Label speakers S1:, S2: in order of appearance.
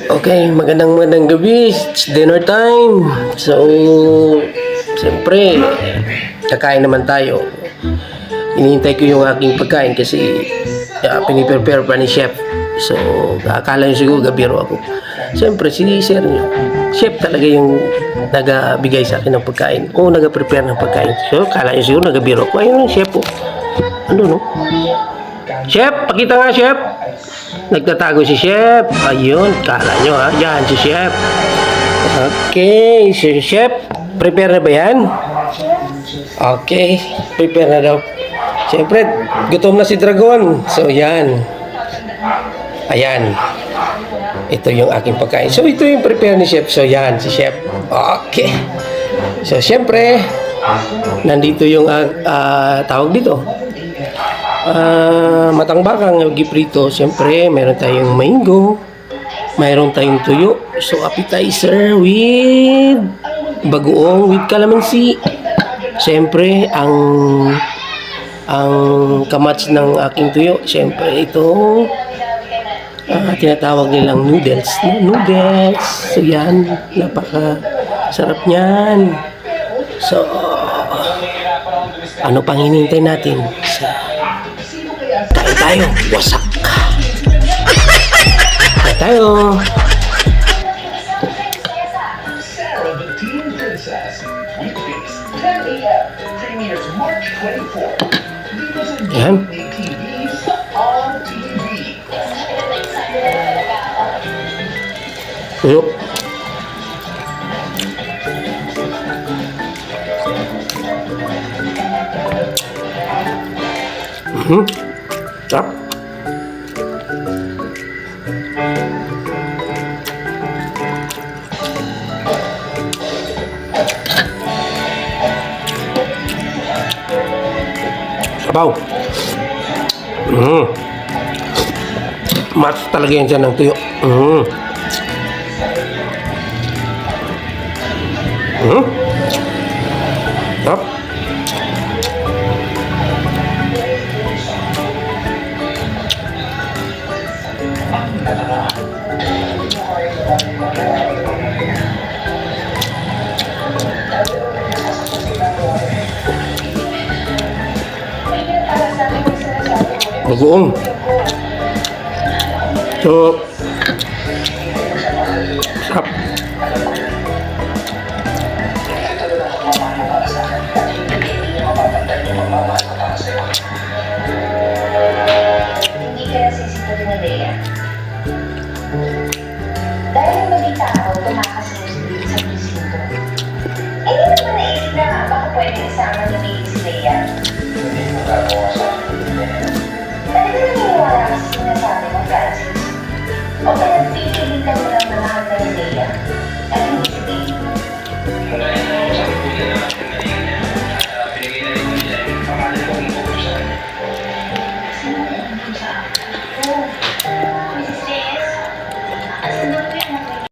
S1: Okay, magandang gabi. It's dinner time. So, siyempre, kakain naman tayo. Hinihintay ko yung aking pagkain kasi piniprepare pa ni Chef. So, akala nyo siguro gabiro ako. Siyempre, si Sir Chef talaga yung nagabigay sa akin ng pagkain. O nagaprepare ng pagkain. So, akala nyo siguro nagabiro ako. Ayun yung Chef po. Ano no? Chef, pakita nga Chef. Nagtatago si Chef. Ayun, kala nyo ha. Yan si Chef. Okay, si Chef. Prepare na ba yan? Okay, prepare na daw. Siyempre, gutom na si Dragon. So, yan. Ayan. Ito yung aking pagkain. So, ito yung prepare ni Chef. So, yan, si Chef. Okay. So, siyempre, nandito yung tawag dito. Matang-bakang giprito. Siyempre, meron tayong mango. Mayroon tayong tuyo. So, appetizer with bagoong with calamansi. Siyempre, ang kamats ng aking tuyo. Siyempre, ito tinatawag nilang noodles. Noodles. So, yan. Napaka-sarap niyan. So, ano pang hinihintay natin? Kain tayo. Wasak. Kain tayo. Yan. Yuk. Sarap. Sabaw. Match talaga yan dyan ng tuyo. Sarap. Bagoong. So, sarap.
S2: Hindi ka nasisipin na Lea. Dahil ang maging tao, tumakas mo sa presinto. Eh, di naman naisip na baka pwede isama